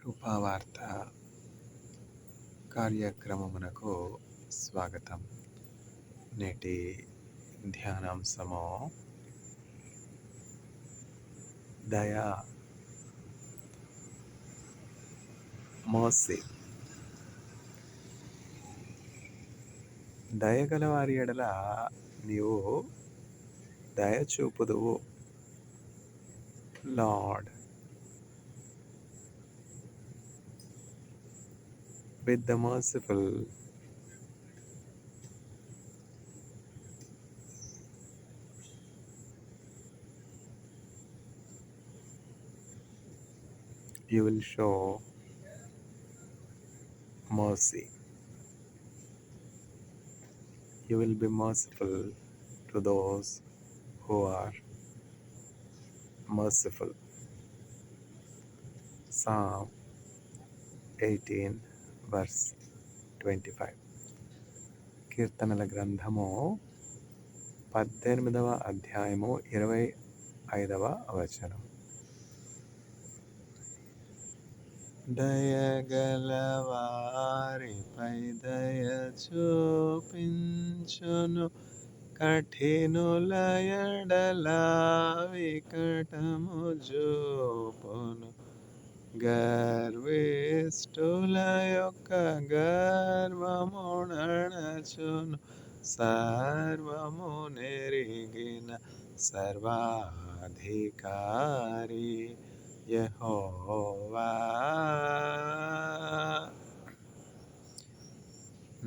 రూపవార్త కార్యక్రమమునకు స్వాగతం. నేటి ధ్యానాంశము దయ, మోసి. దయగల వారి ఎడల నీవు దయ చూపుదువు. Lord, with the merciful, you will show mercy. You will be merciful to those who are merciful. Psalm 18 verse 25. కీర్తనల గ్రంథము 18వ అధ్యాయము 25వ వచనం. దయగల వారిపై దయ చూపించును, కఠినుల ఎడల వికటము చూపును. గర్విష్ఠుల యొక్క గర్వమునణచును, సర్వము నెరిగిన సర్వాధికారి యెహోవా.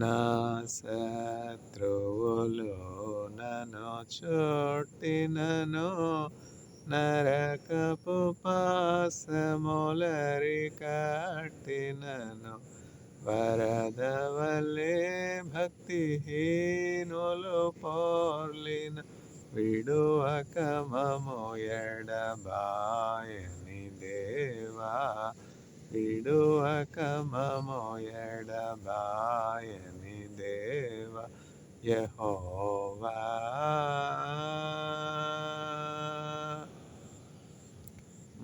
నా శత్రువులు నన్ను చుట్టినను, నరకపు పాశములరి కట్టినను. వరద వలె భక్తిహీనులు పోర్లిన, విడువక మము ఎడబాయని దేవా, విడువక మము ఎడబాయని దేవా యెహోవా.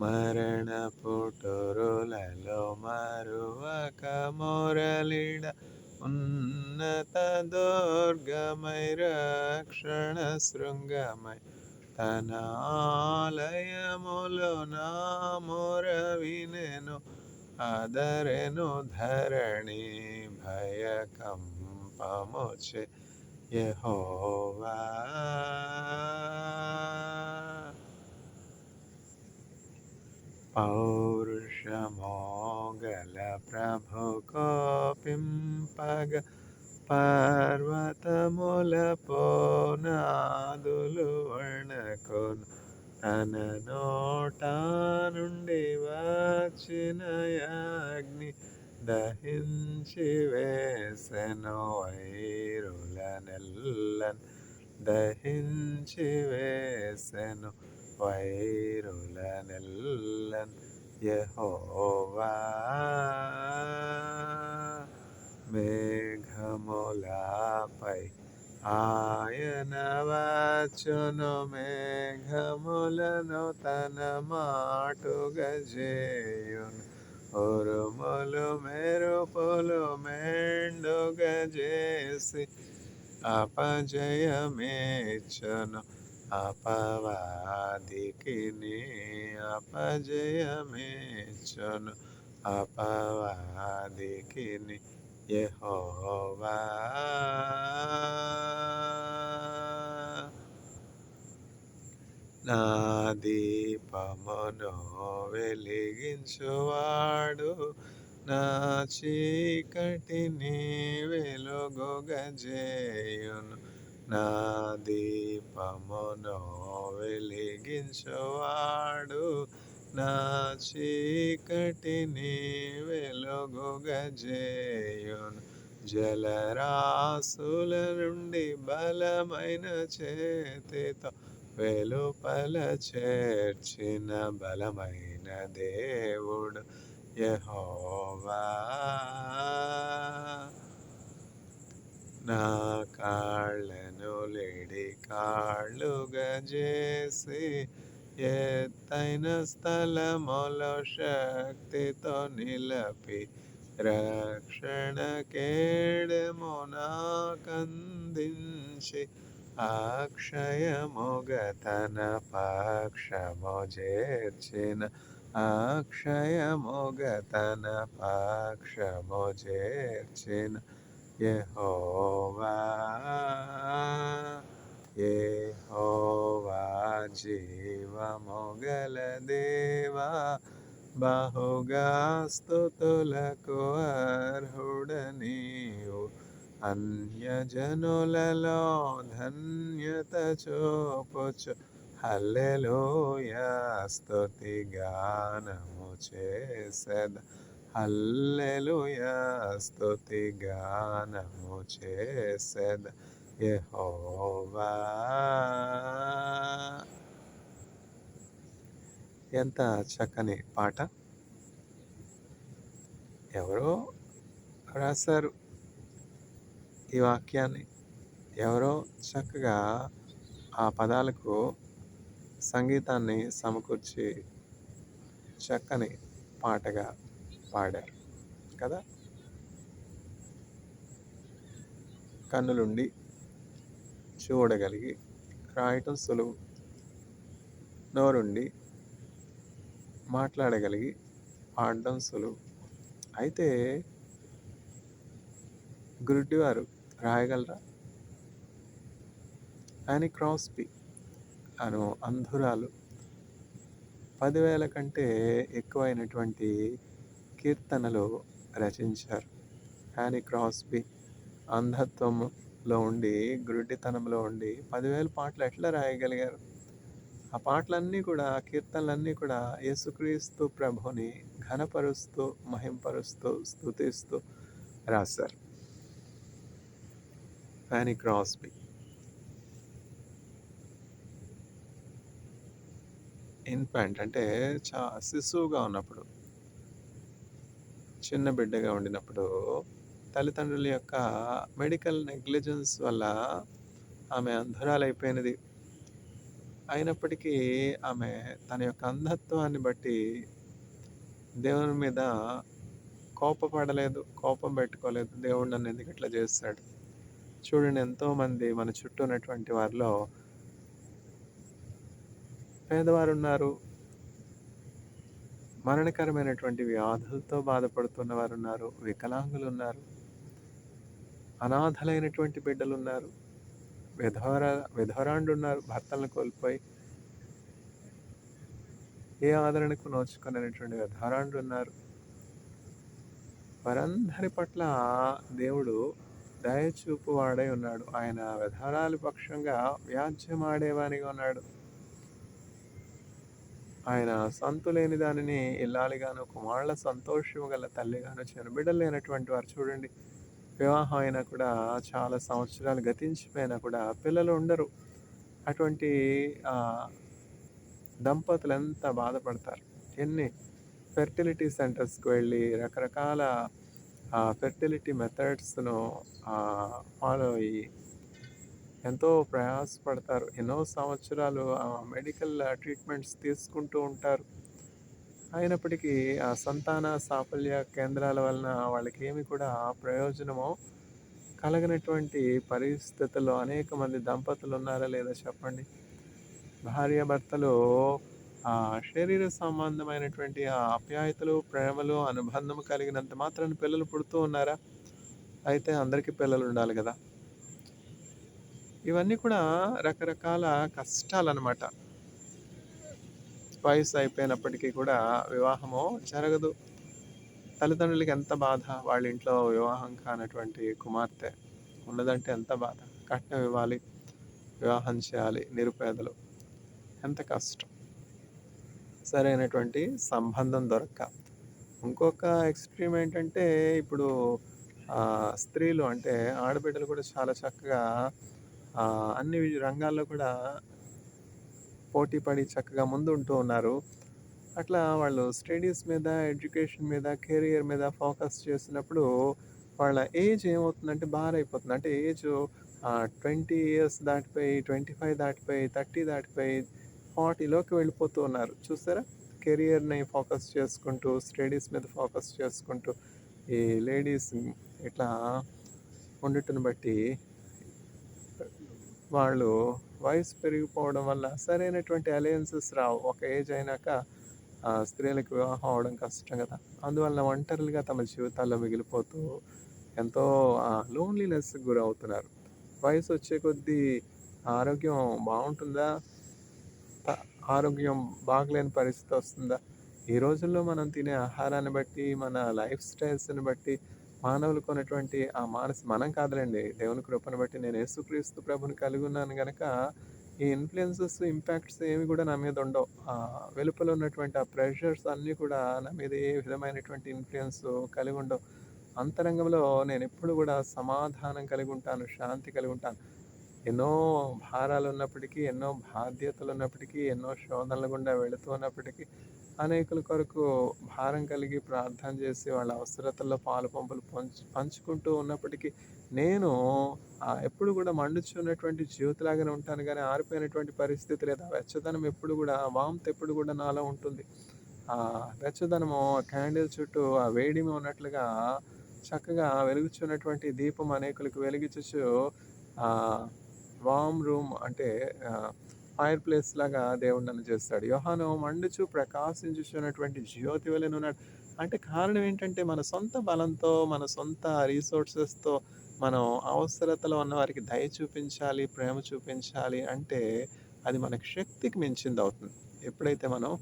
మరణ పుటరులలో మరువక మొరలిడ, ఉన్నత దుర్గమై రక్షణ శృంగమై తన ఆలయములో నా మొర వినెను. ఆదరెను ధరణి భయకంపముచే యెహోవా. పౌరుషమోగల ప్రభు కోపింపగ, పర్వతముల పోనాదులు వణకును. తన నోట నుండి వచ్చిన అగ్ని దహించి వేసెను వైరులనెల్లన్, దహించి వేసెను వైరులనెల్లన్ యెహోవా. మేఘములపై ఆయన వచ్చును, మేఘములను తన మాటుగా చేయును. ఉరుములు మెరుపులు మెండుగా చేసి అపజయమేచ్చును. అపవాదికిని అపజయమేచ్చును, అపవాదికిని యెహోవా. నా దీపమును వెలిగించువాడు, నా చీకటిని వెలుగుగా చేయును. నా దీపమును వెలిగించువాడు, నా చీకటిని వెలుగుగా చేయును. జలరాశుల నుండి బలమైన చేతితో వెలుపల చేర్చిన బలమైన దేవుడు యెహోవా. నా కాళ్ళను లేడి కాళ్ళుగా చేసి ఎత్తైన లోతైన స్థలములో శక్తితో నిలపి రక్షణ కేడమునాకందించి అక్షయముగ తన పక్షము చేర్చిన అక్షయముగ తన పక్షము చేర్చిన యెహోవా యెహోవా జీవముగల దేవా బహుగా స్తుతులకు అర్హుడ నీవు అన్యజనులలో ధన్యత చూపుచు హల్లెలూయా స్తుతి గానము చేసెద హల్లెలూయా స్తుతి గానము చేసెద యెహోవా. ఎంత చక్కని పాట! ఎవరో రాశారు ఈ వాక్యాన్ని. ఎవరో చక్కగా ఆ పదాలకు సంగీతాన్ని సమకూర్చి చక్కని పాటగా పాడారు కదా. కన్నులుండి చూడగలిగి రాయటం సులువు, నోరుండి మాట్లాడగలిగి పాడడం సులువు. అయితే గుడ్డివారు రాయగలరా? యానీ క్రాస్బీ అను అంధురాలు 10,000 కంటే ఎక్కువైనటువంటి కీర్తనలు రచించారు. యానీ క్రాస్బీ అంధత్వంలో ఉండి, గుడ్డితనంలో ఉండి 10,000 పాటలు ఎట్లా రాయగలిగారు? ఆ పాటలన్నీ కూడా, కీర్తనలన్నీ కూడా యేసుక్రీస్తు ప్రభుని ఘనపరుస్తూ, మహింపరుస్తూ, స్తుతిస్తూ రాశారు. యానీ క్రాస్బీ ఇన్ఫాంట్ అంటే శిశువుగా ఉన్నప్పుడు, చిన్న బిడ్డగా ఉండినప్పుడు తల్లిదండ్రుల యొక్క మెడికల్ నెగ్లిజెన్స్ వల్ల ఆమె అంధురాలైపోయినది. అయినప్పటికీ ఆమె తన యొక్క అంధత్వాన్ని బట్టి దేవుని మీద కోపపడలేదు, కోపం పెట్టుకోలేదు. దేవుడు నన్ను ఎందుకు ఇట్లా చేస్తాడు? చూడండి, ఎంతోమంది మన చుట్టూ ఉన్నటువంటి వారిలో పేదవారు ఉన్నారు, మరణకరమైనటువంటి వ్యాధులతో బాధపడుతున్న వారు ఉన్నారు, వికలాంగులు ఉన్నారు, అనాథలైనటువంటి బిడ్డలు ఉన్నారు, విధవరాండ్రు ఉన్నారు, భర్తలను కోల్పోయి ఏ ఆదరణకు నోచుకునేటువంటి విధవరాండ్రు ఉన్నారు. వారందరి పట్ల దేవుడు దయచూపు వాడై ఉన్నాడు. ఆయన విధవరాలి పక్షంగా వ్యాజ్యమాడేవానిగా ఉన్నాడు. ఆయన సంతు లేని దానిని ఇల్లాలిగాను, కుమారుల సంతోషము గల తల్లిగాను, చిన్నబిడ్డలు లేనటువంటి వారు చూడండి, వివాహం అయినా కూడా చాలా సంవత్సరాలు గతించిపోయినా కూడా పిల్లలు ఉండరు. అటువంటి దంపతులు ఎంత బాధపడతారు. ఎన్ని ఫెర్టిలిటీ సెంటర్స్కి వెళ్ళి రకరకాల ఫెర్టిలిటీ మెథడ్స్ను ఫాలో అయ్యి ఎంతో ప్రయాసపడతారు. ఎన్నో సంవత్సరాలు మెడికల్ ట్రీట్మెంట్స్ తీసుకుంటూ ఉంటారు. అయినప్పటికీ ఆ సంతాన సాఫల్య కేంద్రాల వలన వాళ్ళకి ఏమి కూడా ప్రయోజనమో కలగనటువంటి పరిస్థితుల్లో అనేక మంది దంపతులు ఉన్నారా లేదా చెప్పండి. భార్యాభర్తలు శరీర సంబంధమైనటువంటి ఆప్యాయతలు, ప్రేమలు, అనుబంధం కలిగినంత మాత్రాన పిల్లలు పుడుతూ ఉన్నారా? అయితే అందరికీ పిల్లలు ఉండాలి కదా. ఇవన్నీ కూడా రకరకాల కష్టాలన్నమాట. వయసు అయిపోయినప్పటికీ కూడా వివాహము జరగదు. తల్లిదండ్రులకి ఎంత బాధ, వాళ్ళ ఇంట్లో వివాహం కానటువంటి కుమార్తె ఉన్నదంటే ఎంత బాధ. కట్నం ఇవ్వాలి, వివాహం చేయాలి, నిరుపేదలు, ఎంత కష్టం. సరైనటువంటి సంబంధం దొరక్క. ఇంకొక ఎక్స్ట్రీమ్ ఏంటంటే, ఇప్పుడు స్త్రీలు అంటే ఆడబిడ్డలు కూడా చాలా చక్కగా అన్ని రంగాల్లో కూడా పోటీ పడి చక్కగా ముందు ఉంటూ ఉన్నారు. అట్లా వాళ్ళు స్టడీస్ మీద, ఎడ్యుకేషన్ మీద, కెరియర్ మీద ఫోకస్ చేసినప్పుడు వాళ్ళ ఏజ్ ఏమవుతుందంటే బారైపోతుంది. అంటే ఏజ్ 20 ఇయర్స్ దాటిపోయి, 25 దాటిపోయి, 30 దాటిపోయి 40లోకి వెళ్ళిపోతూ ఉన్నారు. చూసారా? కెరియర్‌ని ఫోకస్ చేసుకుంటూ, స్టడీస్ మీద ఫోకస్ చేసుకుంటూ, ఈ లేడీస్ ఇట్లా ఉండుటను బట్టి వాళ్ళు వయసు పెరిగిపోవడం వల్ల సరైనటువంటి అలయన్సెస్ రావు. ఒక ఏజ్ అయినాక స్త్రీలకు వివాహం అవ్వడం కష్టం గదా! అందువలన ఒంటరులుగా తమ జీవితాల్లో మిగిలిపోతూ ఎంతో లోన్‌లీనెస్‌కి గురవుతున్నారు. వయసొచ్చే కొద్దీ ఆరోగ్యం బావుంటుందా? త ఆరోగ్యం బాగలేని పరిస్థితొస్తుందా? ఈ రోజుల్లో మనం తినే ఆహారాన్ని బట్టి, మన లైఫ్ స్టైల్స్‌ని బట్టి, మానవులకున్నటువంటి ఆ మనం కాదులెండి. దేవుని కృపను బట్టి నేను యేసుక్రీస్తు ప్రభువుని కలిగున్నాను గనక, ఈ ఇన్‌ఫ్లుయెన్సెస్, ఇంపాక్ట్స్ ఏవి గూడా నా మీద ఉండవు. వెలుపల ఉన్నటువంటి ఆ ప్రెషర్స్ అన్నీ కూడా నా మీద ఏ విధమైనటువంటి ఇన్‌ఫ్లుయెన్సు కలిగుండవు. అంతరంగంలో నేనెప్పుడు గూడా సమాధానం కలిగుంటాను, శాంతి కలిగుంటాను. ఎన్నో భారాలున్నప్పటికీ, ఎన్నో బాధ్యతలున్నప్పటికీ, ఎన్నో శోధనల గుండా వెళుతూ ఉన్నప్పటికీ, అనేకుల కొరకు భారం కలిగి ప్రార్థన చేసి, వాళ్ళ అవసరతల్లో పాలు పంపులు పంచుకుంటూ ఉన్నప్పటికీ, నేను ఎప్పుడు గూడా మండుచున్నటువంటి జ్యోతిలాగానే ఉంటాను గానీ, ఆరిపోయినటువంటి పరిస్థితి లేదు. ఆ వెచ్చదనం ఎప్పుడు గూడా, ఆ వార్మ్త్ ఎప్పుడు గూడా నాలో ఉంటుంది. వెచ్చదనము క్యాండిల్ చుట్టూ ఆ వేడిమి ఉన్నట్లుగా చక్కగా వెలుగుచున్నటువంటి దీపం అనేకులకు వెలిగించుచు ఆహ్, వార్మ్ రూమ్ అంటే ఫైర్ ప్లేస్ లాగా దేవుడు నన్ను చేస్తాడు. యోహాను మండుచు ప్రకాశించుచున్నటువంటి జ్యోతి వలెనున్నాడు. అంటే కారణం ఏంటంటే మన సొంత బలంతో, మన సొంత రిసోర్సెస్‌తో మనం అవసరతలో ఉన్న వారికి దయ చూపించాలి, ప్రేమ చూపించాలి అంటే అది మనకు శక్తికి మించిందవుతుంది. ఎప్పుడైతే మనం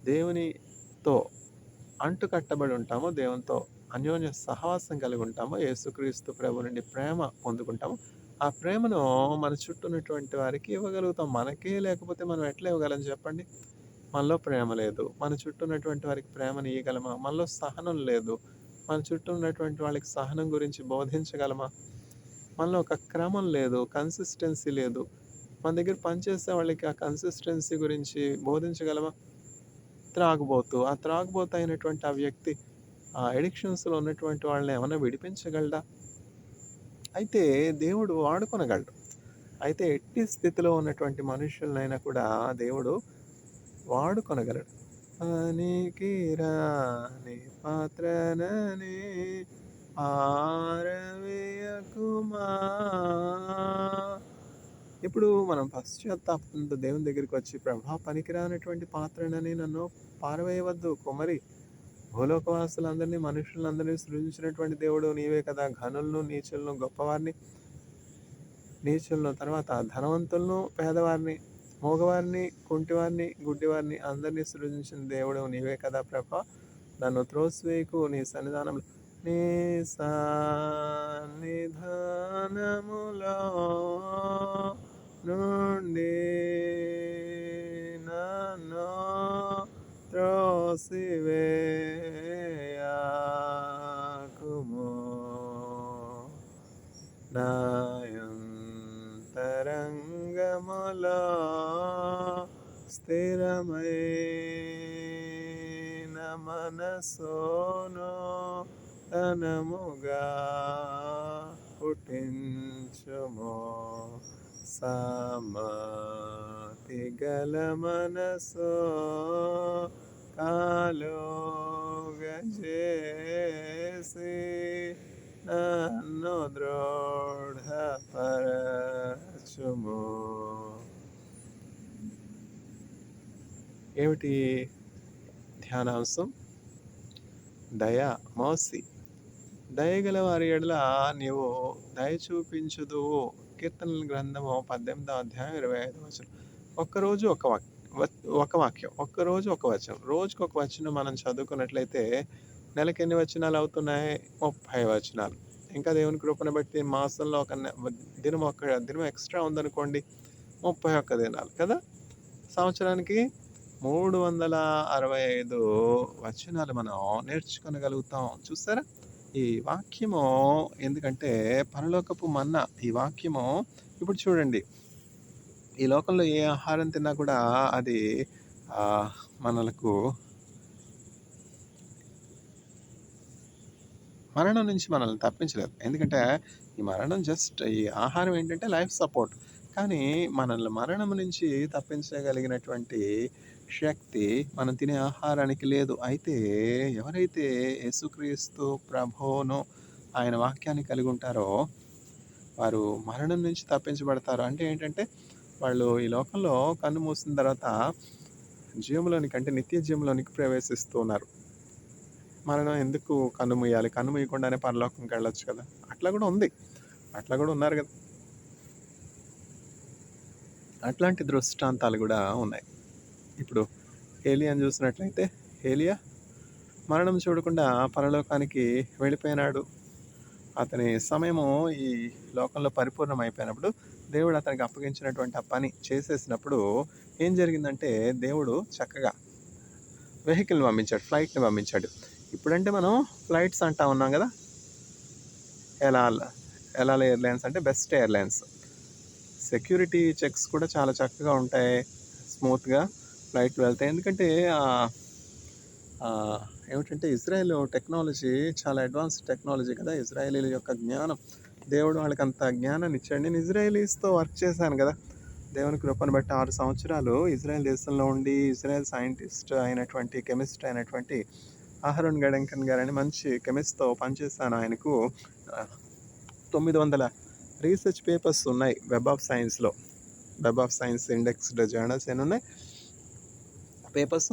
దేవునితో అంటుకట్టబడి ఉంటామో, దేవునితో అన్యోన్య సహవాసం కలిగి ఉంటామో, యేసుక్రీస్తు ప్రభు నుండి ప్రేమ పొందుకుంటామో, ఆ ప్రేమను మన చుట్టూ ఉన్నటువంటి వారికి ఇవ్వగలుగుతాం. మనకే లేకపోతే మనం ఎట్లా ఇవ్వగలం చెప్పండి? మనలో ప్రేమ లేదు. మన చుట్టూ ఉన్నటువంటి వారికి ప్రేమను ఇయ్యగలమా? మనలో సహనం లేదు. మన చుట్టూ ఉన్నటువంటి వాళ్ళకి సహనం గురించి బోధించగలమా? మనలో ఒక క్రమం లేదు. కన్సిస్టెన్సీ లేదు. మన దగ్గర పనిచేసే వాళ్ళకి ఆ కన్సిస్టెన్సీ గురించి బోధించగలమా? ఆ త్రాగుబోతు అయినటువంటి ఆ వ్యక్తి ఆ అడిక్షన్స్‌లో ఉన్నటువంటి వాళ్ళని ఏమన్నా విడిపించగలడా? అయితే దేవుడు వాడుకొనగలడు. అయితే ఎట్టి స్థితిలో ఉన్నటువంటి మనుషులనైనా కూడా దేవుడు వాడుకొనగలడు. పనికిరాని పాత్రనని పారవేయకుమా. ఇప్పుడు మనం పశ్చాత్తాపంతో దేవుని దగ్గరికొచ్చి ప్రభా పనికిరానటువంటి పాత్రనని నన్ను పారవేయవద్దు కుమరి. భూలోకవాసులందరినీ, మనుషులందరినీ సృజించినటువంటి దేవుడు నీవే కదా! ఘనులను, నీచులను, గొప్పవారిని, నీచులను, తర్వాత ధనవంతులను, పేదవారిని, మూగవారిని, కుంటివారిని, గుడ్డివారిని అందరినీ సృజించిన దేవుడవు నీవే కదా ప్రభా! నన్ను త్రోసివేయకు నీ సన్నిధానంలో. నీ సన్నిధానములో నుండి నన్ను త్రోసివేయకుము. నాయంతరంగములో స్థిరమైన మనసును ధనముగా పుట్టించుము. సమ్మతి గల మనసు కలుగజేసి నన్ను దృఢపరచుము. ఏమిటి ధ్యానాంశం? దయ, మర్సీ. దయగల వారి ఎడల నీవు దయ చూపించుదువు. కీర్తనల గ్రంథము 18వ అధ్యాయం 25వ వచనం. ఒక్కరోజు ఒక వాక్యం, ఒక్కరోజు ఒక వచనం. రోజుకొక వచనం మనం చదువుకున్నట్లయితే నెలకెన్ని వచనాలు అవుతున్నాయి? 30 వచనాలు. ఇంకా దేవుని కృపను బట్టి మాసంలో ఒక దినం ఎక్స్ట్రా ఉందనుకోండి, 31 దినాలు కదా! సంవత్సరానికి 365 వచనాలు మనం నేర్చుకొనగలుగుతాం. చూసారా? ఈ వాక్యము ఎందుకంటే పరలోకపు మన్నా. ఈ వాక్యము ఇప్పుడు చూడండి. ఈ లోకంలో ఏ ఆహారం తిన్నా కూడా అది మనలకు మరణం నుంచి మనల్ని తప్పించలేదు. ఎందుకంటే ఈ మరణం ఈ ఆహారం ఏంటంటే లైఫ్ సపోర్ట్. కానీ మనల్ని మరణం నుంచి తప్పించగలిగినటువంటి శక్తి మనం తినే ఆహారానికి లేదు. అయితే ఎవరైతే యేసుక్రీస్తు ప్రభువును ఆయన వాక్యాన్ని కలిగి ఉంటారో వారు మరణం నుంచి తప్పించబడతారు. అంటే ఏంటంటే వాళ్ళు ఈ లోకంలో కన్ను మూసిన తర్వాత జీవంలోనికి అంటే నిత్య జీవంలోనికి ప్రవేశిస్తూ ఉన్నారు. మరణం ఎందుకు కన్ను మూయాలి? కన్ను మూయకుండానే పరలోకంకి వెళ్ళొచ్చు కదా! అట్లా కూడా ఉంది. అట్లా కూడా ఉన్నారు కదా! అట్లాంటి దృష్టాంతాలు కూడా ఉన్నాయి. ఇప్పుడు ఏలియాని చూసినట్లయితే ఏలియా మరణం చూడకుండా పరలోకానికి వెళ్ళిపోయినాడు. అతని సమయము ఈ లోకంలో పరిపూర్ణమైపోయినప్పుడు దేవుడు అతనికి అప్పగించినటువంటి ఆ పని చేసేసినప్పుడు ఏం జరిగిందంటే దేవుడు చక్కగా వెహికల్ని పంపించాడు, ఫ్లైట్ని పంపించాడు. ఇప్పుడంటే మనం ఫ్లైట్స్ అంటా ఉన్నాం కదా, ఎలాల్ ఎలాల్ ఎయిర్లైన్స్ అంటే బెస్ట్ ఎయిర్లైన్స్. సెక్యూరిటీ చెక్స్ కూడా చాలా చక్కగా ఉంటాయి, స్మూత్గా ఫ్లైట్లు వెళ్తాయి. ఎందుకంటే ఏమిటంటే ఇజ్రాయెల్ టెక్నాలజీ చాలా అడ్వాన్స్డ్ టెక్నాలజీ కదా. ఇజ్రాయేలీల యొక్క జ్ఞానం, దేవుడు వాళ్ళకి అంత జ్ఞానాన్ని ఇచ్చాడు. నేను ఇజ్రాయేలీస్తో వర్క్ చేశాను కదా, దేవుని కృపను బట్టి 6 సంవత్సరాలు ఇజ్రాయెల్ దేశంలో ఉండి ఇజ్రాయెల్ సైంటిస్ట్ అయినటువంటి కెమిస్ట్ అయినటువంటి అహరోన్ గడెంకన్ గారని మంచి కెమిస్ట్తో పనిచేశాను. ఆయనకు 900 రీసెర్చ్ పేపర్స్ ఉన్నాయి వెబ్ ఆఫ్ సైన్స్లో. Web of science indexed journals ఎన్ని ఉన్నాయి? పేపర్స్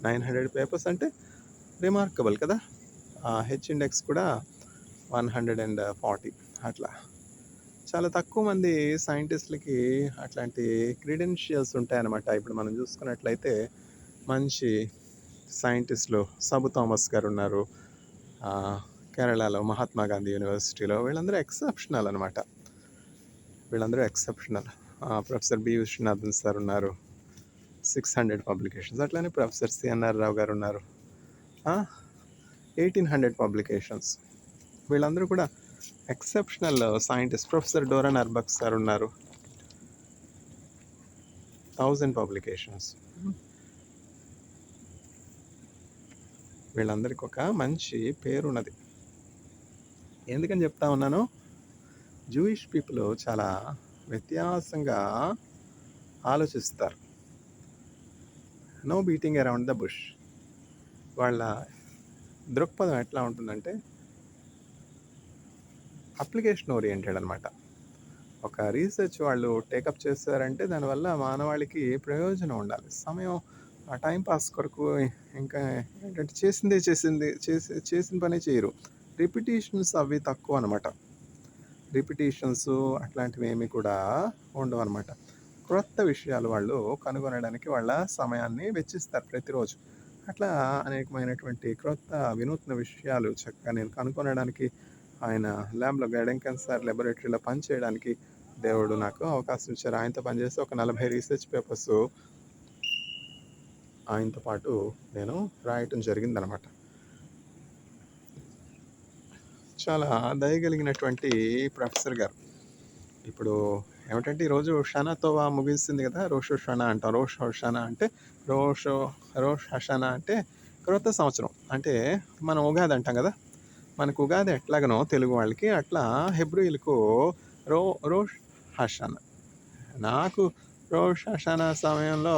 900 పేపర్స్ అంటే రిమార్కబుల్ కదా. హెచ్ ఇండెక్స్ కూడా 140. అట్లా చాలా తక్కువ మంది సైంటిస్టులకి అట్లాంటి క్రెడెన్షియల్స్ ఉంటాయన్నమాట. ఇప్పుడు మనం చూసుకున్నట్లయితే మంచి సైంటిస్టులు సబు థామస్ గారు ఉన్నారు కేరళలో మహాత్మా గాంధీ యూనివర్సిటీలో. వీళ్ళందరూ ఎక్సెప్షనల్ అనమాట. వీళ్ళందరూ exceptional. Professor B Viswanathan sir ఉన్నారు, 600 పబ్లికేషన్స్. అట్లానే ప్రొఫెసర్ సిఎన్ఆర్ రావు గారు ఉన్నారు, 1800 పబ్లికేషన్స్. వీళ్ళందరూ కూడా ఎక్సెప్షనల్ సైంటిస్ట్. ప్రొఫెసర్ డోరన్ అర్బక్ సార్ ఉన్నారు, 1000 పబ్లికేషన్స్. వీళ్ళందరికీ ఒక మంచి పేరున్నది. ఎందుకని చెప్తా ఉన్నాను, జూయిష్ పీపుల్ చాలా వ్యత్యాసంగా ఆలోచిస్తారు. No beating around the bush. వాళ్ళ దృక్పథం ఎట్లా ఉంటుందంటే అప్లికేషన్ ఓరియంటెడ్ అనమాట. ఒక రీసెర్చ్ వాళ్ళు టేకప్ చేస్తారంటే దానివల్ల మానవాళికి ప్రయోజనం ఉండాలి. సమయం ఆ టైం పాస్ కొరకు ఇంకా ఏంటంటే చేసిన పనే చేయరు. రిపిటేషన్స్ అవి తక్కువ అనమాట. రిపిటేషన్స్ అట్లాంటివి ఏమి కూడా ఉండవు అనమాట. క్రొత్త విషయాలు వాళ్ళు కనుగొనడానికి వాళ్ళ సమయాన్ని వెచ్చిస్తారు ప్రతిరోజు. అట్లా అనేకమైనటువంటి క్రొత్త వినూత్న విషయాలు చక్కగా నేను కనుగొనడానికి ఆయన ల్యాబ్లో గైడెంకన్ సార్ లెబొరేటరీలో పనిచేయడానికి దేవుడు నాకు అవకాశం ఇచ్చారు. ఆయనతో పనిచేసి ఒక 40 రీసెర్చ్ పేపర్స్ ఆయనతో పాటు నేను రాయటం జరిగిందనమాట. చాలా దయగలిగినటువంటి ప్రొఫెసర్ గారు. ఇప్పుడు ఏమిటంటే ఈరోజు షనాతోవా ముగిసింది కదా, రోషో షనా అంటాం. రోష్ హషనా అంటే రోష్ హషనా అంటే క్రొత్త సంవత్సరం. అంటే మనం ఉగాది అంటాం కదా, మనకు ఉగాది ఎట్లాగనో తెలుగు వాళ్ళకి అట్లా హెబ్రీలకు రోష్ హషనా. నాకు రోష్ హషనా సమయంలో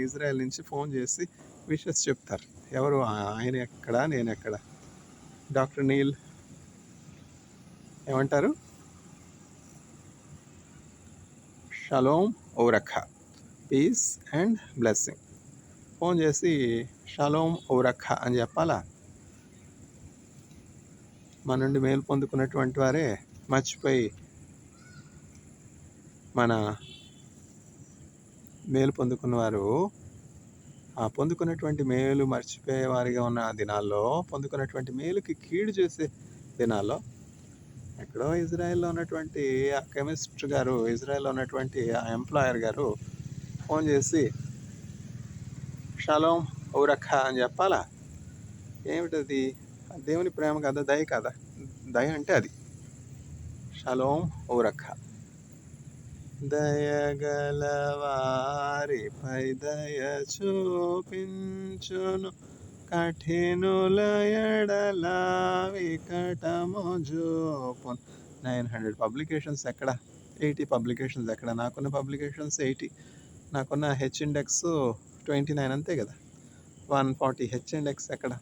ఇజ్రాయెల్ నుంచి ఫోన్ చేసి విషెస్ చెప్తారు. ఎవరు? ఆయన ఎక్కడ, నేను ఎక్కడ. డాక్టర్ నీల్ ఏమంటారు? షలోమ్ ఔరఖా, పీస్ అండ్ బ్లెస్సింగ్. ఫోన్ చేసి షలోమ్ ఔరఖా అని చెప్పాలా? మన నుండి మేలు పొందుకున్నటువంటి వారే మర్చిపోయి మన మేలు పొందుకున్నవారు పొందుకున్నటువంటి మేలు మర్చిపోయేవారిగా ఉన్న దినాల్లో, పొందుకున్నటువంటి మేలుకి కీడు చేసే దినాల్లో ఎక్కడో ఇజ్రాయెల్లో ఉన్నటువంటి ఆ కెమిస్ట్ గారు, ఇజ్రాయెల్లో ఉన్నటువంటి ఆ ఎంప్లాయర్ గారు ఫోన్ చేసి షలోమ్ ఔరఖా అని చెప్పాలా? ఏమిటది? దేవుని ప్రేమ కదా, దయ కదా? దయ అంటే అది షలోమ్ ఔరఖా. దయగలవారిపై దయ చూపించును, కఠినుల ఎడల వికటము చూపును. 900 పబ్లికేషన్స్ ఎక్కడ? 80 పబ్లికేషన్స్ ఎక్కడ? నాకున్న పబ్లికేషన్స్ 80. నాకున్న హెచ్ ఇండెక్స్ 29 అంతే కదా! 140 హెచ్ ఇండెక్స్ ఎక్కడ?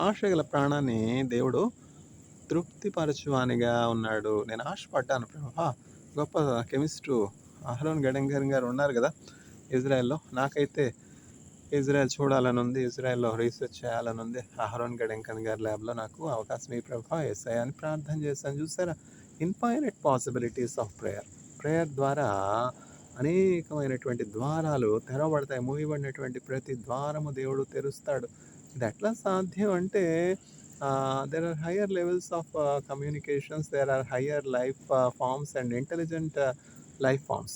ఆశ గల ప్రాణాన్ని దేవుడు తృప్తిపరచువానిగా ఉన్నాడు. నేను ఆశపడ్డాను ప్రభా! గొప్ప కెమిస్టు అహరోన్ గెడంకర్ గారు ఉన్నారు కదా ఇజ్రాయెల్‌లో. నాకైతే ఇజ్రాయెల్ చూడాలని ఉంది. ఇజ్రాయెల్‌లో రీసెర్చ్ చేయాలని ఉంది. అహరోన్ గెడంకర్ గారి ల్యాబ్‌లో నాకు అవకాశం ఇయ్యి ప్రభా యేసయ్యా అని ప్రార్థన చేశాను. చూసారా? Infinite possibilities of prayer. Prayer ద్వారా అనేకమైనటువంటి ద్వారాలు తెరవబడతాయి. మూయబడినటువంటి ప్రతి ద్వారము దేవుడు తెరుస్తాడు. ఇది ఎట్లా సాధ్యం అంటే there are higher levels of communications. There are higher life forms and intelligent life forms.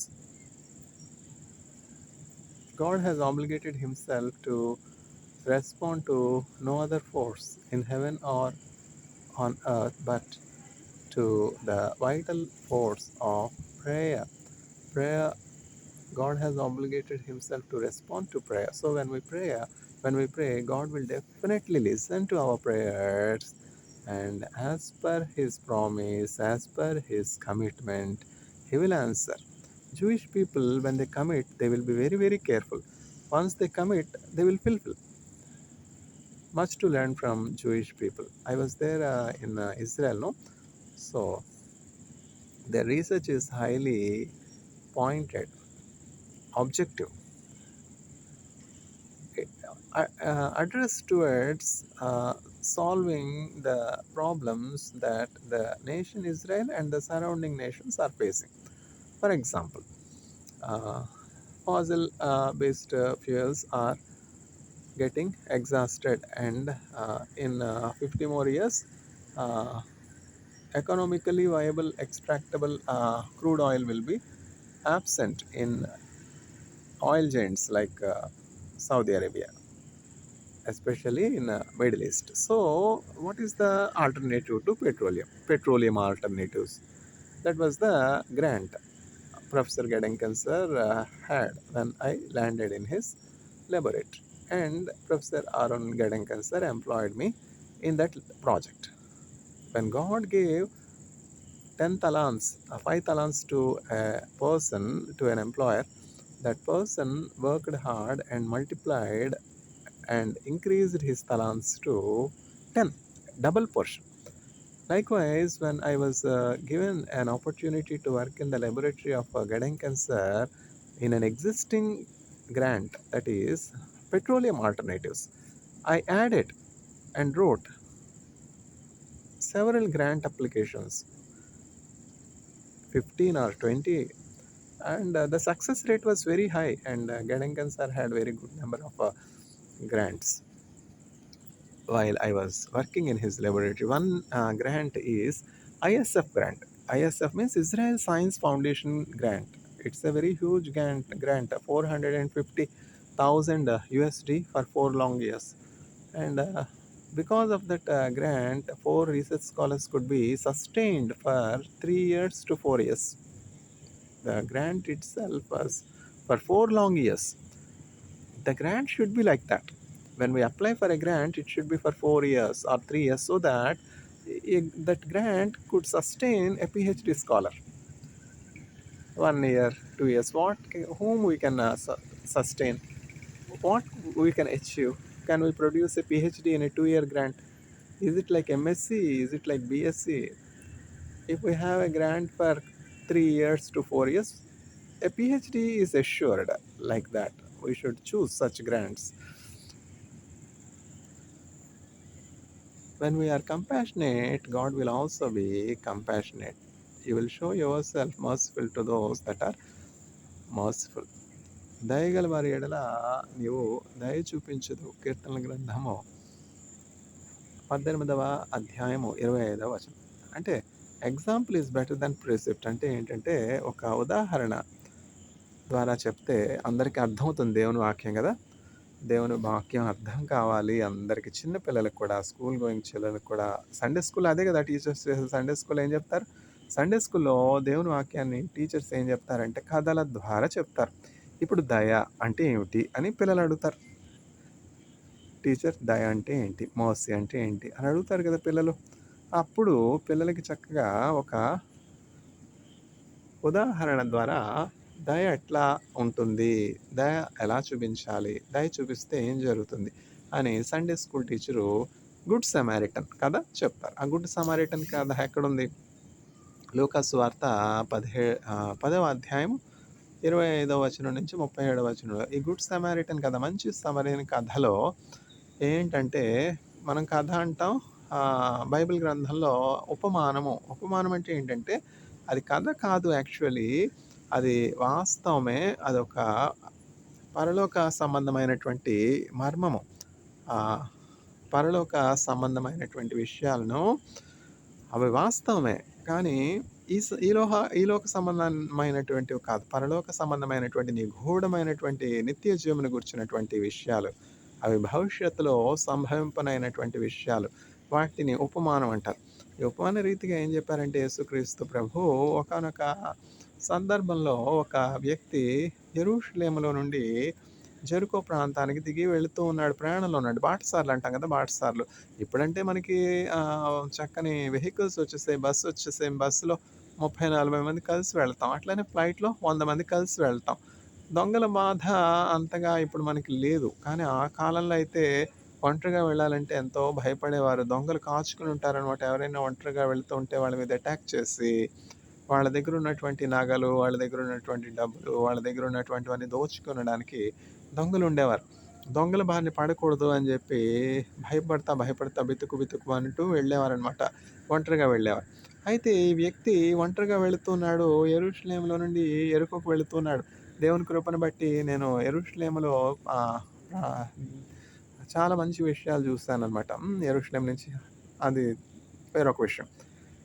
God has obligated himself to respond to no other force in heaven or on earth but to the vital force of prayer. Prayer, God has obligated himself to respond to prayer. So when we pray, God will definitely listen to our prayers, and as per his promise, as per his commitment, he will answer. Jewish people, when they commit, they will be very, very careful. Once they commit, they will fulfill. Much to learn from Jewish people. I was there in Israel, no? So their research is highly pointed, objective, addressed towards solving the problems that the nation Israel and the surrounding nations are facing. For example, fossil based fuels are getting exhausted, and in 50 more years, economically viable extractable crude oil will be absent in oil giants like Saudi Arabia, especially in Middle East. So what is the alternative to petroleum alternatives? That was the grant Professor Gedenkans sir had when I landed in his laboratory, and Professor Aaron Gedenkans sir employed me in that project. When God gave 10 talents, 5 talents to a person, to an employer, that person worked hard and multiplied and increased his talents to 10, double portion. Likewise, when I was given an opportunity to work in the laboratory of Gedenkans sir in an existing grant, that is petroleum alternatives, I added and wrote several grant applications, 15 or 20, and the success rate was very high, and Gedenkans sir had very good number of grants while I was working in his laboratory. One grant is ISF grant. ISF means Israel Science Foundation grant. It's a very huge grant, 450,000 USD for 4 long years. And because of that grant, 4 research scholars could be sustained for 3 years to 4 years. The grant itself was for 4 long years. The grant should be like that. When we apply for a grant, it should be for 4 years or 3 years, so that that grant could sustain a PhD scholar. 1 year, 2 years, whom we can sustain, what we can achieve. Can we produce a PhD in a 2-year grant? Is it like MSc? Is it like BSc? If we have a grant for 3 years to 4 years, a PhD is assured. Like that, we should choose such grants. When we are compassionate, God will also be compassionate. You will show yourself merciful to those that are merciful. దయగల వారి ఎడల నీవు దయ చూపించదు. కీర్తనల గ్రంథము 18వ అధ్యాయము 25వ వచనం. అంటే example is better than precept. అంటే ఏంటంటే ఒక ఉదాహరణ ద్వారా చెప్తే అందరికీ అర్థమవుతుంది దేవుని వాక్యం కదా. దేవుని వాక్యం అర్థం కావాలి అందరికి, చిన్న పిల్లలకు కూడా, స్కూల్ గోయింగ్ చిల్డ్రన్కి కూడా. సండే స్కూల్ అదే కదా టీచర్స్ చేసే. సండే స్కూల్ ఏం చెప్తారు? సండే స్కూల్లో దేవుని వాక్యాన్ని టీచర్స్ ఏం చెప్తారంటే కథల ద్వారా చెప్తారు. ఇప్పుడు దయ అంటే ఏమిటి అని పిల్లలు అడుగుతారు. టీచర్ దయ అంటే ఏంటి, మర్సీ అంటే ఏంటి అని అడుగుతారు కదా పిల్లలు. అప్పుడు పిల్లలకి చక్కగా ఒక ఉదాహరణ ద్వారా దయ ఎట్లా ఉంటుంది? దయ ఎలా చూపించాలి? దయ చూపిస్తే ఏం జరుగుతుంది? అని Sunday school teacher good Samaritan కథ చెప్తారు. ఆ గుడ్ సమారిటన్ కథ ఎక్కడుంది? లూకాసు వార్త 10వ అధ్యాయం 25వ వచనం నుంచి 37వ వచనంలో. ఈ గుడ్ సమారిటన్ కథ, మంచి సమరయుని కథలో ఏంటంటే, మనం కథ అంటాం. బైబిల్ గ్రంథంలో ఉపమానము. ఉపమానం అంటే ఏంటంటే, అది కథ కాదు యాక్చువల్లీ. అది వాస్తవమే. అదొక పరలోక సంబంధమైనటువంటి మర్మము. ఆహ్, పరలోక సంబంధమైనటువంటి విషయాలను అవి వాస్తవమే. కానీ ఈ లోక సంబంధమైనటువంటివి కాదు. పరలోక సంబంధమైనటువంటి నిగూఢమైనటువంటి నిత్య జీవమును గూర్చినటువంటి విషయాలు. అవి భవిష్యత్తులో సంభవింపనైనటువంటి విషయాలు. వాటిని ఉపమానం అంటారు. ఈ ఉపమాన రీతిగా ఏం చెప్పారంటే యేసుక్రీస్తు ప్రభువు ఒకానొక సందర్భంలో ఒక వ్యక్తి యెరూషలేములో నుండి జెరికో ప్రాంతానికి దిగి వెళుతూ ఉన్నాడు. ప్రయాణంలో ఉన్నాడు. బాటసారులు అంటాం కదా! బాటసారులు. ఇప్పుడంటే మనకి చక్కని వెహికల్స్ వచ్చేసాయి. బస్సు వచ్చేసాయి. బస్సులో 30, 40 మంది కలిసి వెళ్తాం. అట్లనే ఫ్లైట్‌లో 100 మంది కలిసి వెళ్తాం. దొంగల బాధ అంతగా ఇప్పుడు మనకి లేదు. కానీ ఆ కాలంలో అయితే ఒంటరిగా వెళ్ళాలంటే ఎంతో భయపడేవారు. దొంగలు కాచుకొని ఉంటారనమాట. ఎవరైనా ఒంటరిగా వెళ్తూ ఉంటే వాళ్ళ మీద అటాక్ చేసి, వాళ్ళ దగ్గర ఉన్నటువంటి నగలు, వాళ్ళ దగ్గర ఉన్నటువంటి డబ్బులు, వాళ్ళ దగ్గర ఉన్నటువంటివన్నీ దోచుకొనడానికి దొంగలుండేవారు. దొంగల బారిన పడకూడదు అని జెప్పి భయపడతా, భయపడతా బితుకు బితుకు అంటూ వెళ్ళేవారనమాట. ఒంటరిగా వెళ్ళేవారు. అయితే ఈ వ్యక్తి ఒంటరిగా వెళుతున్నాడు. యెరూషలేములో నుండి యెరికోకు వెళుతున్నాడు. దేవుని కృపను బట్టి నేను యెరూషలేములో ఆహ్, ఆహ్, చాలా మంచి విషయాలు చూసాననమాట. యెరూషలేం నుంచి అది వేరొక విషయం.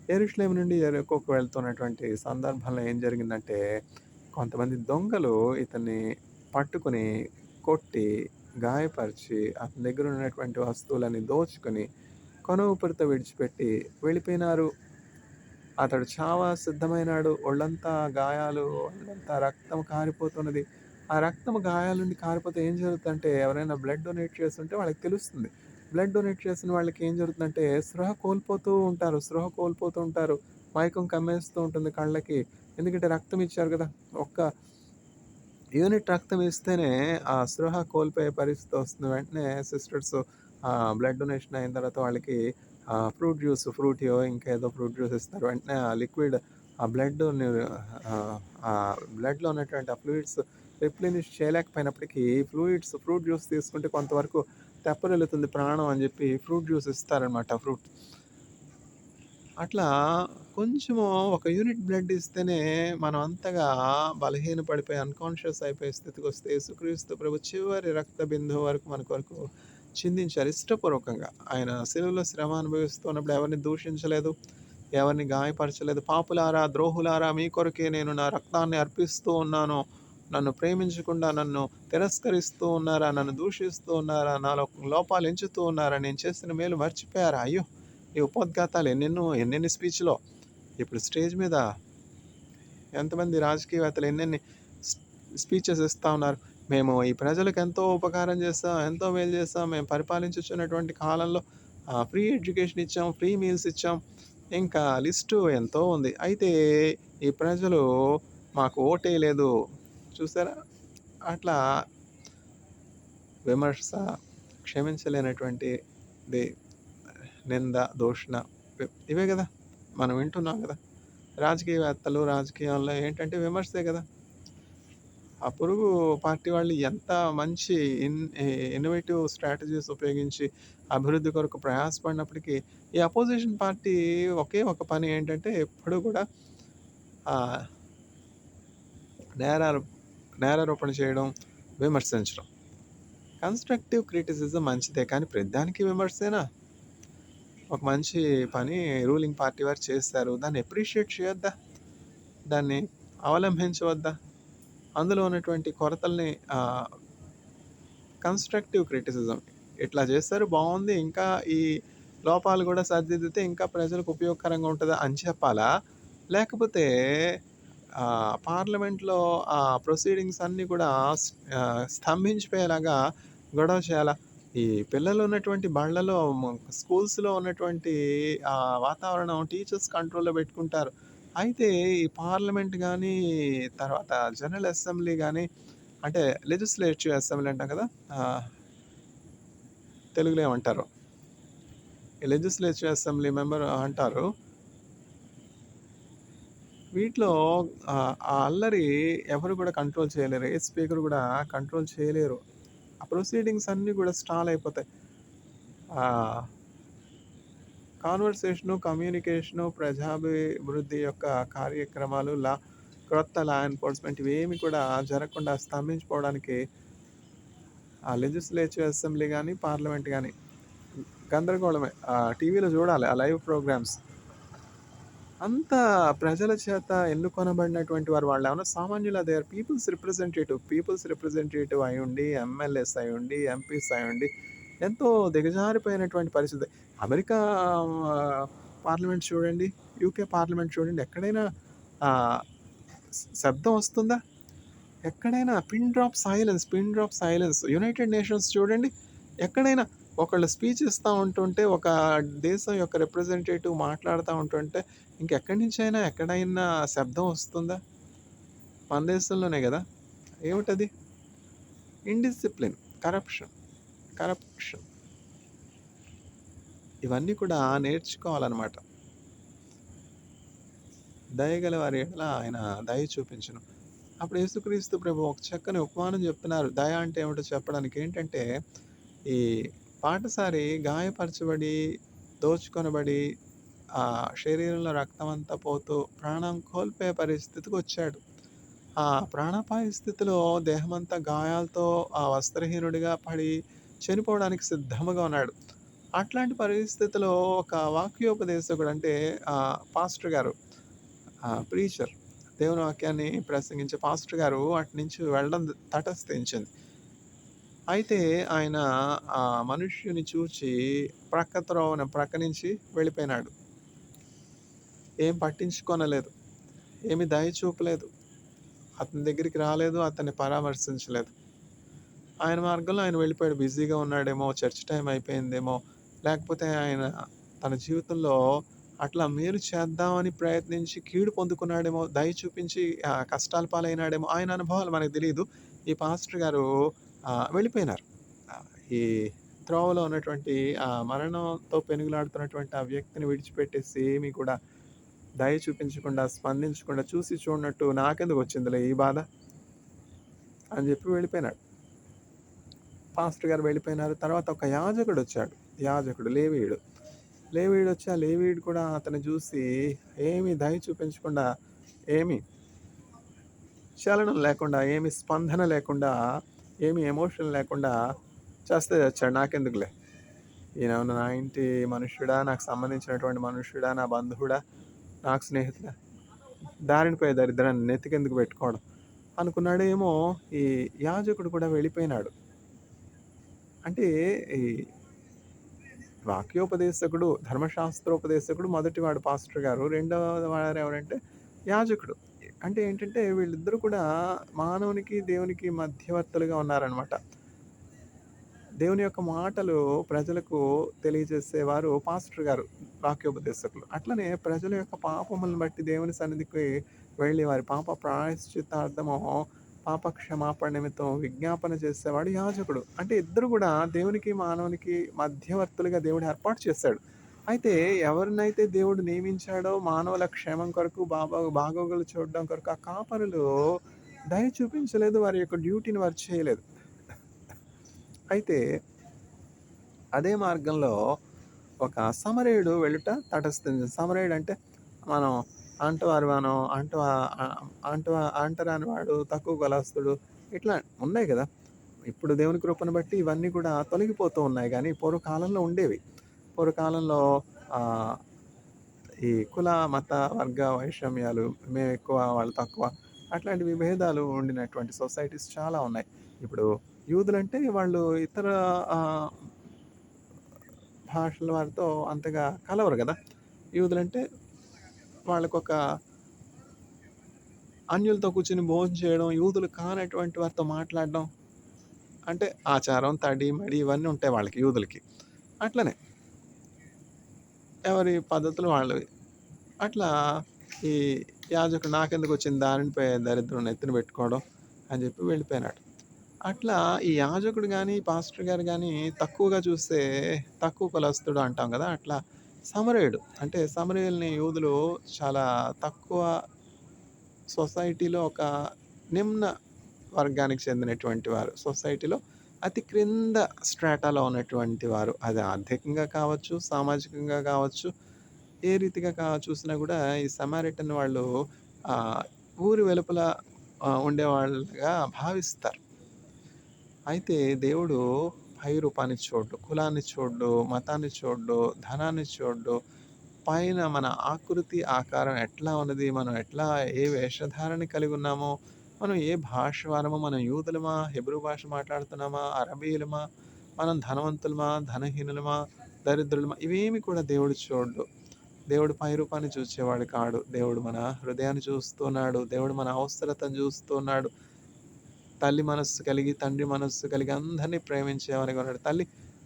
యెరూషలేం నుండి యెరికోకు వెళ్తున్నటువంటి సందర్భంలో ఏం జరిగిందంటే, కొంతమంది దొంగలు ఇతన్ని పట్టుకొని, కొట్టి, గాయపరిచి, అతని దగ్గర ఉన్నటువంటి వస్తువులన్నీ దోచుకొని, కొనూపిరితో విడిచిపెట్టి వెళ్ళిపోయినారు. అతడు చావ సిద్ధమైనాడు. ఒళ్ళంతా గాయాలు, ఒళ్ళంతా రక్తం కారిపోతున్నది. ఆ రక్తం గాయాల నుండి కారిపోతే ఏం జరుగుతుందంటే, ఎవరైనా బ్లడ్ డొనేట్ చేసుంటే వాళ్ళకి తెలుస్తుంది. బ్లడ్ డొనేట్ చేసిన వాళ్ళకి ఏం జరుగుతుందంటే, స్పృహ కోల్పోతూ ఉంటారు. స్పృహ కోల్పోతూ ఉంటారు. మైకం కమ్మేస్తూ ఉంటుంది కళ్ళకి. ఎందుకంటే రక్తం ఇచ్చారు గదా! ఒక్క యూనిట్ రక్తం ఇస్తేనే ఆ స్పృహ కోల్పోయే పరిస్థితి వస్తుంది. వెంటనే సిస్టర్స్ బ్లడ్ డొనేషన్ అయిన తర్వాత వాళ్ళకి ఫ్రూట్ జ్యూస్, ఫ్రూటియో ఇంకేదో ఫ్రూట్ జ్యూస్ ఇస్తారు. వెంటనే ఆ లిక్విడ్ ఆ బ్లడ్‌ని ఆ బ్లడ్‌లో ఉన్నటువంటి ఆ ఫ్లూయిడ్స్ రిప్లెనిష్ చేయలేకపోయినప్పటికీ ఫ్రూట్ జ్యూస్ తీసుకుంటే కొంతవరకు తెప్పరిల్లుతుంది ప్రాణం అని జెప్పి ఫ్రూట్ జ్యూస్ ఇస్తారనమాట. అట్లా కొంచెము ఒక యూనిట్ బ్లడ్ ఇస్తేనే మనం అంతగా బలహీనపడిపోయి అన్‌కాన్షియస్ అయిపోయే స్థితికొస్తే యేసుక్రీస్తు ప్రభు చివరి రక్త బిందువు వరకు మన కొరకు చిందించారు ఇష్టపూర్వకంగా. ఆయన సిలువలో శ్రమ అనుభవిస్తున్నప్పుడు ఎవరిని దూషించలేదు, ఎవరిని గాయపరచలేదు. పాపులారా, ద్రోహులారా మీ కొరకే నేను నా రక్తాన్ని అర్పిస్తూ ఉన్నాను. నన్ను ప్రేమించకుండా నన్ను తిరస్కరిస్తూ ఉన్నారా? నన్ను దూషిస్తూ ఉన్నారా? నాలో లోపాలు ఎంచుతూ ఉన్నారా? నేను చేసిన మేలు మర్చిపోయారా? అయ్యో! ఈ ఉపోద్ఘాతాలు ఎన్నెన్ని స్పీచ్‌లో. ఇప్పుడు స్టేజ్ మీద ఎంతమంది రాజకీయవేత్తలు ఎన్నెన్ని స్ స్పీచెస్ ఇస్తా ఉన్నారు. మేము ఈ ప్రజలకు ఎంతో ఉపకారం చేస్తాం, ఎంతో మేలు చేస్తాం. మేము పరిపాలించుచున్నటువంటి కాలంలో ఫ్రీ ఎడ్యుకేషన్ ఇచ్చాం, ఫ్రీ మీల్స్ ఇచ్చాం. ఇంకా లిస్టు ఎంతో ఉంది. అయితే ఈ ప్రజలు మాకు ఓటేయలేదు. చూసారా? అట్లా విమర్శ, క్షమించలేనటువంటిది నింద, దూషణ ఇవే గదా! మనం వింటున్నాం గదా! రాజకీయవేత్తలు, రాజకీయాల్లో ఏంటంటే విమర్శే గదా! ఆ పొరుగు పార్టీ వాళ్ళు ఎంత మంచి ఇన్ ఇ ఇన్నోవేటివ్ స్ట్రాటజీస్ ఉపయోగించి అభివృద్ధి కొరకు ప్రయాసపడినప్పటికీ, ఈ అపోజిషన్ పార్టీ ఒకే ఒక పని ఏంటంటే ఎప్పుడూ గూడా ఆహ్, నేరాలు నేరారోపణ చేయడం, విమర్శించడం. కన్‌స్ట్రక్టివ్ క్రిటిసిజం మంచిదే కానీ ప్రతిదానికి విమర్శేనా? ఒక మంచి పని రూలింగ్ పార్టీ వారు చేశారు. దాన్ని అప్రిషియేట్ చేయొద్దా? దాన్ని అవలంబించవద్దా? అందులో ఉన్నటువంటి కొరతల్ని కన్‌స్ట్రక్టివ్ క్రిటిసిజం ఇట్లా చేశారు బావుంది. ఇంకా ఈ లోపాలు గూడా సరిదిద్దితే ఇంకా ప్రజలకు ఉపయోగకరంగా ఉంటదా అని చెప్పాలా? లేకపోతే పార్లమెంట్‌లో ప్రొసీడింగ్స్ అన్నీ కూడా స్తంభించిపోయేలాగా గొడవ చేయాలా? ఈ పిల్లలు ఉన్నటువంటి బళ్ళలో స్కూల్స్‌లో ఉన్నటువంటి వాతావరణం టీచర్స్ కంట్రోల్‌లో పెట్టుకుంటారు. అయితే ఈ పార్లమెంట్ గానీ, తర్వాత జనరల్ అసెంబ్లీ గానీ, అంటే లెజిస్లేటివ్ అసెంబ్లీ అంటాం కదా! ఆహ్, తెలుగులో ఏమంటారో? లెజిస్లేటివ్ అసెంబ్లీ మెంబర్ అంటారు. వీటిలో ఆ అల్లరి ఎవరు కూడా కంట్రోల్ చేయలేరు. ఏ స్పీకర్ కూడా కంట్రోల్ చేయలేరు. ఆ ప్రొసీడింగ్స్ అన్నీ కూడా స్టాల్ అయిపోతాయి. ఆహ్, కాన్వర్సేషను, కమ్యూనికేషను, ప్రజాభివృద్ధి యొక్క కార్యక్రమాలు, క్రొత్త లా ఎన్ఫోర్స్‌మెంట్ ఇవేమి కూడా జరగకుండా స్తంభించిపోవడానికి ఆ లెజిస్లేటివ్ అసెంబ్లీ గాని, పార్లమెంట్ గాని గందరగోళమే. టీవీలో చూడాలి ఆ లైవ్ ప్రోగ్రామ్స్. అంత ప్రజల చేత ఎన్నుకొనబడినటువంటి వారు. వాళ్ళేమన్నా సామాన్యులా? దే ఆర్ పీపుల్స్ రిప్రజెంటేటివ్ అయ్యుండి, ఎమ్మెల్యేస్ అయ్యుండి, ఎంపీస్ అయ్యుండి, ఎంతో దిగజారిపోయినటువంటి పరిస్థితి. అమెరికా పార్లమెంట్ చూడండి, యూకే పార్లమెంట్ చూడండి. ఎక్కడైనా ఆహ్, శబ్దం వస్తుందా? ఎక్కడైనా pin drop silence. United nations చూడండి. ఎక్కడైనా ఒకళ్ళు స్పీచ్ ఇస్తా ఉంటుంటే, ఒక దేశం యొక్క రిప్రజెంటేటివ్ మాట్లాడుతా ఉంటుంటే, ఇంకెక్కడి నుంచైనా ఎక్కడైనా శబ్దం వస్తుందా? మన దేశంలోనే గదా! ఏమిటది? Indiscipline, corruption, corruption. ఇవన్నీ కూడా నేర్చుకోవాలనమాట. దయగల వారి యెడల ఆయన దయ చూపించును. అప్పుడు యేసుక్రీస్తు ప్రభు ఒక చక్కని ఉపమానం చెప్తున్నారు. దయ అంటే ఏమిటో చెప్పడానికి. ఏంటంటే, ఈ బాటసారి గాయపరచబడి, దోచుకొనబడి, శరీరంలో రక్తమంతా పోతూ ప్రాణం కోల్పోయే పరిస్థితికొచ్చాడు. ఆ ప్రాణాపాయ స్థితిలో దేహమంతా గాయాలతో వస్త్రహీనుడిగా పడి చనిపోవడానికి సిద్ధముగా ఉన్నాడు. అట్లాంటి పరిస్థితిలో ఒక వాక్యోపదేశకుడు, అంటే పాస్టర్ గారు, ప్రీచర్, దేవుని వాక్యాన్ని ప్రసంగించే పాస్టర్ గారు అటునుంచి వెళ్ళడం తటస్థించింది. అయితే ఆయన ఆ మనుష్యుని చూచి ప్రక్క నుంచి వెళ్ళిపోయినాడు. ఏం పట్టించుకొనలేదు. ఏమి దయ చూపలేదు. అతని దగ్గరికి రాలేదు. అతన్ని పరామర్శించలేదు. ఆయన మార్గంలో ఆయన వెళ్ళిపోయాడు. బిజీగా ఉన్నాడేమో, చర్చ్ టైమ్ అయిపోయిందేమో, లేకపోతే ఆయన తన జీవితంలో అట్లా మేలు చేద్దామని ప్రయత్నించి కీడు పొందుకున్నాడేమో, దయ చూపించి కష్టాల పాలైనాడేమో, ఆయన అనుభవాలు మనకు తెలీదు. ఈ పాస్టర్ గారు వెళ్ళిపోయినారు. ఆహ్, ఈ త్రోవలో ఉన్నటువంటి మరణంతో పెనుగులాడుతున్నటువంటి ఆ వ్యక్తిని విడిచిపెట్టేసి ఏమి కూడా దయ చూపించకుండా, స్పందించకుండా, చూసి చూడనట్టు నాకెందుకొచ్చిందిలే ఈ బాధ అని చెప్పి వెళ్ళిపోయినాడు. పాస్టర్ గారు వెళ్ళిపోయినారు. తర్వాత ఒక యాజకుడొచ్చాడు. యాజకుడు లేవీయుడు. లేవీయుడొచ్చి ఆ లేవీయుడు కూడా అతన్ని చూసి ఏమి దయ చూపించకుండా, ఏమి చలనం లేకుండా, ఏమి స్పందన లేకుండా, ఏమి ఎమోషన్ లేకుండా చస్తే చచ్చాడు. నాకెందుకులే. ఈయనేమన్నా నా ఇంటి మనుష్యుడా? నాకు సంబంధించినటువంటి మనుష్యుడా? నా బంధువుడా? నాకు స్నేహితుడా? దారిన పోయే దరిద్రాన్ని నెత్తికెందుకు పెట్టుకోవడం అనుకున్నాడేమో. ఈ యాజకుడు కూడా వెళ్ళిపోయినాడు. అంటే ఈ వాక్యోపదేశకుడు, ధర్మశాస్త్రోపదేశకుడు మొదటివాడు పాస్టర్ గారు. రెండవ వారు ఎవరంటే యాజకుడు. అంటే ఏంటంటే వీళ్ళిద్దరూ కూడా మానవునికి, దేవునికి మధ్యవర్తులుగా ఉన్నారనమాట. దేవుని యొక్క మాటలు ప్రజలకు తెలియజేసేవారు పాస్టర్ గారు, వాక్యోపదేశకులు. అట్లనే ప్రజల యొక్క పాపములను బట్టి దేవుని సన్నిధికి వెళ్ళి వారి పాప ప్రాయశ్చిత్తార్థము, పాప క్షమాపణ నిమిత్తం విజ్ఞాపన చేసేవాడు యాజకుడు. అంటే ఇద్దరు కూడా దేవునికి, మానవునికి మధ్యవర్తులుగా దేవుడు ఏర్పాటు చేశాడు. అయితే ఎవరినైతే దేవుడు నియమించాడో మానవుల క్షేమం కొరకు, బాగోగులు చూడడం కొరకు, ఆ కాపరులు దయ చూపించలేదు. వారి యొక్క డ్యూటీని వారు చేయలేదు. అయితే అదే మార్గంలో ఒక సమరయుడు వెళ్ళుట తటస్థించింది. సమరయుడు అంటే మనం అంటవారివానం, అంటరాని వాడు, తక్కువ కులస్తుడు, ఇట్లా ఉన్నాయి గదా! ఇప్పుడు దేవుని కృపను బట్టి ఇవన్నీ కూడా తొలగిపోతూ ఉన్నాయి గానీ, పూర్వకాలంలో ఉండేవి. పూర్వకాలంలో ఆహ్, ఈ కుల, మత, వర్గ వైషమ్యాలు, మేమెక్కువ, వాళ్ళు తక్కువ, అట్లాంటి విభేదాలు ఉండినటువంటి సొసైటీస్ చాలా ఉన్నాయి. ఇప్పుడు యూదులంటే వాళ్ళు ఇతర ఆహ్, భాషల వారితో అంతగా కలవరు గదా! యూదులంటే వాళ్ళకొక అన్యులతో కూర్చొని భోజనం చేయడం, యూదులు కానటువంటి వారితో మాట్లాడడం, అంటే ఆచారం, తడి, మడి ఇవన్నీ ఉంటాయి వాళ్ళకి యూదులకి. అట్లనే ఎవరి పద్ధతులు వాళ్ళవి. అట్లా ఈ యాజకుడు నాకెందుకొచ్చిన దారిన దరిద్రం నెత్తిన పెట్టుకోవడం అని చెప్పి వెళ్ళిపోయినాడు. అట్లా ఈ యాజకుడు గాని, పాస్టర్ గారు గాని తక్కువగా చూస్తే తక్కువ కులస్తుడు అంటాం గదా! అట్లా సమరయుడు అంటే సమరయుల్ని యూదులు చాలా తక్కువ సొసైటీలో ఒక నిమ్న వర్గానికి చెందినటువంటి వారు. సొసైటీలో అతి క్రింద స్ట్రాటాలో ఉన్నటువంటి వారు. అది ఆర్థికంగా కావచ్చు, సామాజికంగా కావచ్చు, ఏ రీతిగా చూసినా గూడా ఈ సమారిటన్ వాళ్ళు ఆహ్, ఊరి వెలుపల ఉండేవాళ్ళుగా భావిస్తారు. అయితే దేవుడు పై రూపాన్ని చూడడు, కులాన్ని చూడడు, మతాన్ని చూడడు, ధనాన్ని చూడడు. పైన మన ఆకృతి, ఆకారం ఎట్లా ఉన్నది, మనం ఎట్లా ఏ వేషధారణ కలిగున్నామో, మనం ఏ భాష వారమో, మనం యూదులమా, హెబ్రీ భాష మాట్లాడుతున్నామా, అరబీయులమా, మనం ధనవంతులమా, ధనహీనులమా, దరిద్రులమా ఇవేమి కూడా దేవుడు చూడడు. దేవుడు పై రూపాన్ని చూచేవాడు కాడు. దేవుడు మన హృదయాన్ని చూస్తున్నాడు. దేవుడు మన అవసరతను చూస్తున్నాడు. తల్లి మనస్సు కలిగి, తండ్రి మనస్సు కలిగి అందరిని ప్రేమించేవానిగా ఉన్నాడు. తల్లి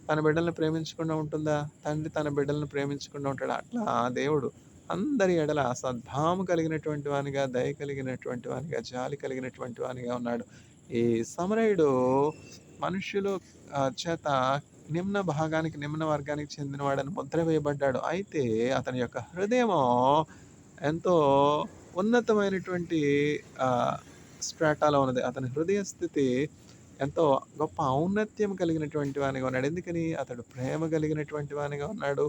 తన బిడ్డలను ప్రేమించకుండా ఉంటుందా? తండ్రి తన బిడ్డలను ప్రేమించకుండా ఉంటాడా? అట్లా దేవుడు అందరి ఎడల సద్భావము కలిగినటువంటి వానిగా, దయ కలిగినటువంటి వానిగా, జాలి కలిగినటువంటి వానిగా ఉన్నాడు. ఈ సమరయుడు మనుష్యులు చేత నిమ్న భాగానికి, నిమ్న వర్గానికి చెందినవాడని ముద్ర వేయబడ్డాడు. అయితే అతని యొక్క హృదయమో ఎంతో ఉన్నతమైనటువంటి ఆహ్, స్ట్రాటాలో ఉన్నది. అతని హృదయ స్థితి ఎంతో గొప్ప ఔన్నత్యం కలిగినటువంటి వానిగా ఉన్నాడు. ఎందుకని? అతడు ప్రేమ కలిగినటువంటి వానిగా ఉన్నాడు.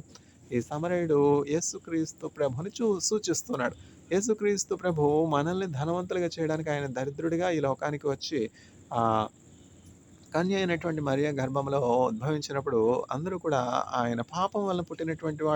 ఈ సమరయుడు యేసుక్రీస్తు ప్రభుని సూచిస్తున్నాడు. యేసుక్రీస్తు ప్రభువు మనల్ని ధనవంతులుగా చేయడానికి ఆయన దరిద్రుడిగా ఈ లోకానికి వచ్చి ఆహ్, కన్య అయినటువంటి మరియ గర్భంలో ఉద్భవించినప్పుడు అందరూ కూడా ఆయన పాపం వలన పుట్టినటువంటి వాడు